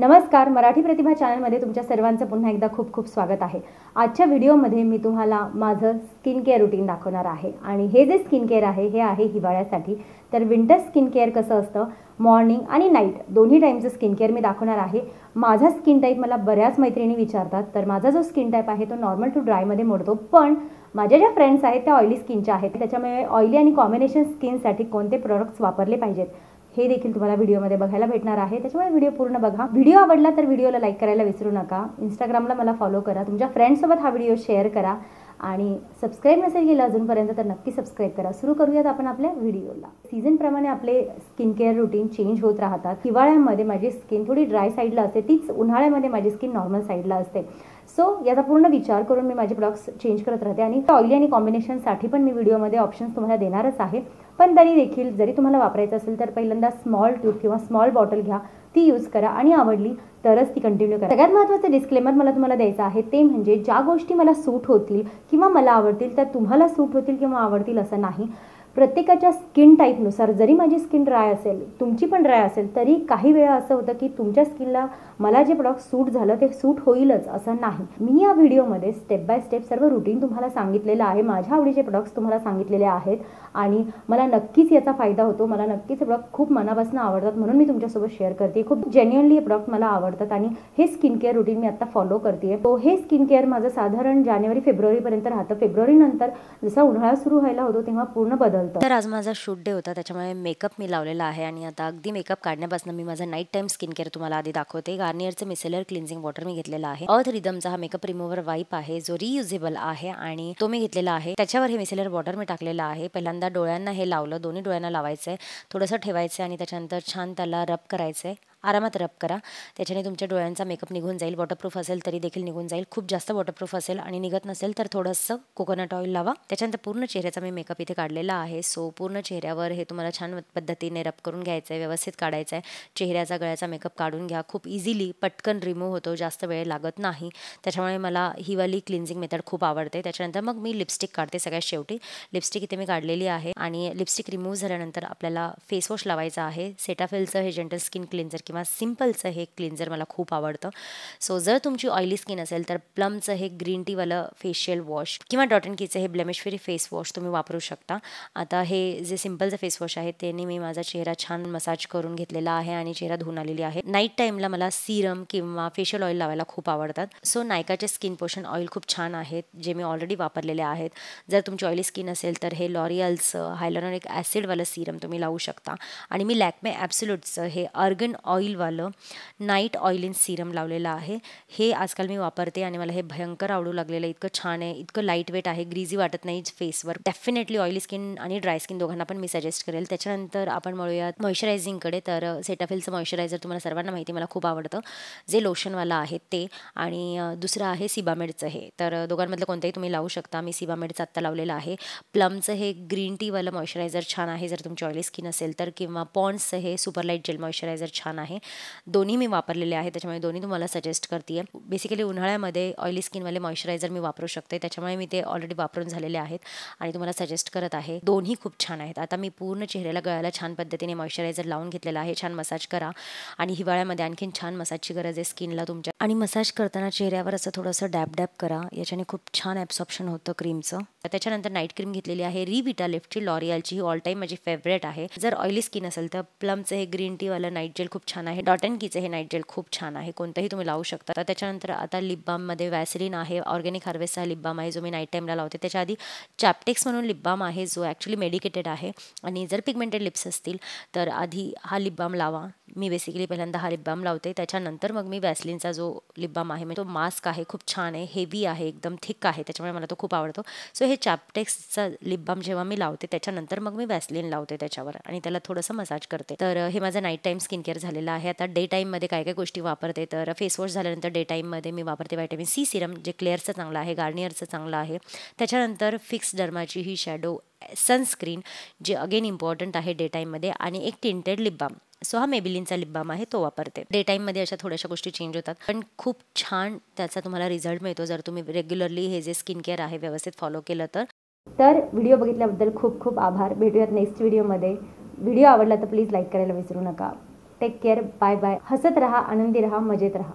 नमस्कार, मराठी प्रतिभा चॅनलमध्ये तुमच्या सर्वांचं पुन्हा एकदा खूप खूप स्वागत आहे। आजच्या व्हिडिओमध्ये मी तुम्हाला माझं स्किन केअर रूटीन दाखवणार आहे आणि हे जे स्किन केअर आहे हे आहे हिवाळ्यासाठी। तर विंटर स्किन केअर कसं असतं, मॉर्निंग आणि नाईट दोन्ही टाइमचं स्किन केअर मी दाखवणार आहे। माझा स्किन टाइप मला बऱ्याच मैत्रिणी विचारतात, तर माझा जो स्किन टाइप आहे तो नॉर्मल टू ड्रायमध्ये मोडतो, पण माझ्या ज्या फ्रेंड्स आहेत त्या ऑइली स्किनच्या आहेत, त्याच्यामुळे ऑइली आणि कॉम्बिनेशन स्किनसाठी कोणते प्रोडक्ट्स वापरले पाहिजेत हे देखील तुम्हाला व्हिडिओमध्ये बघायला भेटणार आहे। त्याच्यामुळे व्हिडिओ पूर्ण बघा। व्हिडिओ आवडला तर व्हिडिओला लाईक करायला विसरू नका। इंस्टाग्रामला मला फॉलो करा, तुमच्या फ्रेंड्ससोबत हा व्हिडिओ शेअर करा आणि सबस्क्राइब नसेल केलं अजूनपर्यंत तर नक्की सबस्क्राइब करा। सुरू करूयात आपण आपल्या व्हिडिओला। सीझनप्रमाणे आपले स्किन केअर रूटीन चेंज होत राहतात। हिवाळ्यामध्ये माझी स्किन थोडी ड्राय साईडला असते, तीच उन्हाळ्यामध्ये माझी स्किन नॉर्मल साईडला असते। सो याचा पूर्ण विचार करून मी माझे प्रोडक्ट्स चेंज करत राहते आणि ऑइली आणि कॉम्बिनेशनसाठी पण मी व्हिडिओमध्ये ऑप्शन्स तुम्हाला देणारच आहे। पण तरी देखील जरी तुम्हाला वापरायचं असेल तर पहिल्यांदा स्मॉल ट्यूब किंवा स्मॉल बॉटल घ्या, ती यूज करा आणि आवडली तरच ती कंटिन्यू करा। सगळ्यात महत्त्वाचं डिस्क्लेमर मला तुम्हाला द्यायचं आहे ते म्हणजे ज्या गोष्टी मला सूट होतील किंवा मला आवडतील त्या तुम्हाला सूट होतील किंवा आवडतील असं नाही। प्रत्येकाच्या स्किन टाईपनुसार जरी माझी स्किन ड्राय असेल, तुमची पण ड्राय असेल, तरी काही वेळा असं होतं की तुमच्या स्किनला मला जे प्रोडक्ट सूट झालं ते सूट होईलच असं नाही। मी या व्हिडिओमध्ये स्टेप बाय स्टेप सर्व रूटीन तुम्हाला सांगितलेलं आहे, माझ्या आवडीचे प्रोडक्ट्स तुम्हाला सांगितलेले आहेत आणि मला नक्कीच याचा फायदा होतो। मला नक्कीच हे प्रोडक्ट खूप मनापासून आवडतात म्हणून मी तुमच्यासोबत शेअर करते। खूप जेन्युइनली हे प्रोडक्ट मला आवडतात आणि हे स्किन केअर रूटीन मी आता फॉलो करते। तो हे स्किन केअर माझं साधारण जानेवारी फेब्रुवारीपर्यंत राहतं। फेब्रुवारी नंतर जसा उन्हाळा सुरू व्हायला होतो तेव्हा पूर्ण बदलतं। तर आज माझा शूट डे होता, त्याच्यामुळे मेकअप मी लावलेला आहे आणि आता अगदी मेकअप काढण्यापासून मी माझा नाईट टाइम स्किन केअर तुम्हाला आधी दाखवते। गार्नियरचं मिसेलर क्लिन्झिंग वॉटर मी घेतलेला आहे। अर्थ रिदमचा हा मेकअप रिमूव्हर वाईप आहे जो रियुजेबल आहे आणि तो मी घेतलेला आहे। त्याच्यावर हे मिसेलर वॉटर मी टाकलेला आहे। पहिल्यांदा डोळ्यांना हे लावलं, दोन्ही डोळ्यांना लावायचंय, थोडंसं ठेवायचं आणि त्याच्यानंतर छान त्याला रब करायचंय, आरामात रब करा। त्याच्याने तुमच्या डोळ्यांचा मेकअप निघून जाईल। वॉटरप्रूफ असेल तरी देखील निघून जाईल। खूप जास्त वॉटरप्रूफ असेल आणि निघत नसेल तर थोडंसं कोकोनट ऑइल लावा। त्याच्यानंतर पूर्ण चेहऱ्याचा मी मेकअप इथे काढलेला आहे। सो पूर्ण चेहऱ्यावर हे तुम्हाला छान पद्धतीने रब करून घ्यायचं आहे, व्यवस्थित काढायचं आहे। चेहऱ्याचा गळ्याचा मेकअप काढून घ्या, खूप इझिली पटकन रिमूव्ह होतो, जास्त वेळ लागत नाही। त्याच्यामुळे मला ही वाली क्लिन्झिंग मेथड खूप आवडते। त्याच्यानंतर मग मी लिपस्टिक काढते सगळ्यात शेवटी। लिपस्टिक इथे मी काढलेली आहे आणि लिपस्टिक रिमूव्ह झाल्यानंतर आपल्याला फेस वॉश लावायचा आहे। सेटाफिलचं हे जेंटल स्किन क्लिन्झर किंवा सिम्पलचं हे क्लिन्झर मला खूप आवडतं। सो जर तुमची ऑइली स्किन असेल तर प्लमचं हे ग्रीन टीवालं फेशियल वॉश किंवा डॉट अँड कीचं हे ब्लेमिश फ्री फेस वॉश तुम्ही वापरू शकता। आता हे जे सिम्पलचं फेस वॉश आहे त्याने मी माझा चेहरा छान मसाज करून घेतलेला आहे आणि चेहरा धुवून आलेली आहे। नाईट टाईमला मला सिरम किंवा फेशियल ऑइल लावायला खूप आवडतात। सो नायकाचे स्किन पोषण ऑइल खूप छान आहेत जे मी ऑलरेडी वापरलेले आहेत। जर तुमची ऑइली स्किन असेल तर हे लॉरियलचं हायलुरॉनिक ॲसिडवालं सिरम तुम्ही लावू शकता आणि मी लॅक्मे ॲब्सोल्यूटचं हे आर्गन ऑइलवालं नाईट ऑइलिंग सिरम लावलेलं आहे। हे आजकाल मी वापरते आणि मला हे भयंकर आवडू लागलेलं, इतकं छान आहे, इतकं लाईट वेट आहे, ग्रीझी वाटत नाही फेसवर। डेफिनेटली ऑइली स्किन आणि ड्राय स्किन दोघांना पण मी सजेस्ट करेल। त्याच्यानंतर आपण वळूयात मॉइश्चरायझिंगकडे। तर सेटाफिलचं मॉइश्चरायझर तुम्हाला सर्वांना माहिती मला खूप आवडतं, जे लोशनवाला आहे ते, आणि दुसरं आहे सिबामेडचं हे। तर दोघांमधलं कोणतंही तुम्ही लावू शकता। मी सिबामेडचं आत्ता लावलेलं आहे। प्लमचं हे ग्रीन टीवालं मॉइश्चरायझर छान आहे जर तुमची ऑइली स्किन असेल तर, किंवा पॉन्ड्सचं हे सुपर लाईट जेल मॉइश्चरायझर छान आहे। दोन्ही मी वापरलेले आहे, त्याच्यामुळे दोन्ही तुम्हाला सजेस्ट करते आहे। बेसिकली उन्हाळ्यामध्ये ऑइली स्किनवाले मॉइश्चरायझर मी वापरू शकते, त्याच्यामुळे मी ते ऑलरेडी वापरून झालेले आहेत आणि तुम्हाला सजेस्ट करत आहे। दोन्ही खूप छान आहेत। आता मी पूर्ण चेहऱ्याला गळ्याला छान पद्धतीने मॉइश्चरायझर लावून घेतलेला आहे। छान मसाज करा आणि हिवाळ्यामध्ये आणखीन छान मसाजची गरज आहे स्किनला तुमच्या, आणि मसाज करताना चेहऱ्यावर असं थोडंसं डॅब डॅब करा, याच्याने खूप छान ॲब्सॉर्प्शन होतं क्रीमचं। त्याच्यानंतर नाईट क्रीम घेतलेली आहे रिविटा लिफ्टची, लॉरियलची, ही ऑल टाईम माझी फेवरेट आहे। जर ऑइली स्किन असेल तर प्लमचं हे ग्रीन टीवालं नाईट जेल खूप छान आहे। डॉट अँड कीचं हे नाईट जेल खूप छान आहे, कोणतंही तुम्ही लावू शकता। त्याच्यानंतर आता लिप बाममध्ये वॅसलिन आहे, ऑर्गॅनिक हार्वेस्टचा लिप बाम आहे जो मी नाईट टाईमला लावते। त्याच्या आधी चॅप्टेक्स म्हणून लिप बाम आहे जो ॲक्च्युली मेडिकेटेड आहे, आणि जर पिगमेंटेड लिप्स असतील तर आधी हा लिप बाम लावा। मी बेसिकली पहिल्यांदा हा लिप बाम लावते, त्याच्यानंतर मग मी वॅसलिनचा जो लिप बाम आहे, तो मास्क आहे, खूप छान आहे, हेवी आहे, एकदम थिक आहे, त्याच्यामुळे मला तो खूप आवडतो। सो हे चॅप्टेक्सचा लिप बाम जेव्हा मी लावते त्याच्यानंतर मग मी वॅसलिन लावते त्याच्यावर आणि त्याला थोडंसं मसाज करते। तर हे माझं नाईट टाईम स्किन केअर झालेलं आहे। आता डे टाईममध्ये काय काय गोष्टी वापरते, तर फेस वॉश झाल्यानंतर डे टाईममध्ये मी वापरते व्हिटॅमिन सी सिरम, जे क्लेअरचं चांगलं आहे, गार्नियरचं चांगलं आहे। त्याच्यानंतर फिक्स डर्माची ही शॅडो सनस्क्रीन, जे अगेन इम्पॉर्टंट आहे डे टाईममध्ये, आणि एक टिंटेड लिप बाम। सो हा मेबिलिनचा लिप बाम आहे, तो वापरते। डे टाईममध्ये अशा थोड्याशा गोष्टी चेंज होतात, पण खूप छान त्याचा तुम्हाला रिझल्ट मिळतो जर तुम्ही रेग्युलरली हे जे स्किन केअर आहे व्यवस्थित फॉलो केलं तर। व्हिडिओ बघितल्याबद्दल खूप खूप आभार। भेटूयात नेक्स्ट व्हिडिओमध्ये। व्हिडिओ आवडला तर प्लीज लाईक करायला विसरू नका। Take care, bye bye. हसत रहा, आनंदी रहा, मजेत रहा.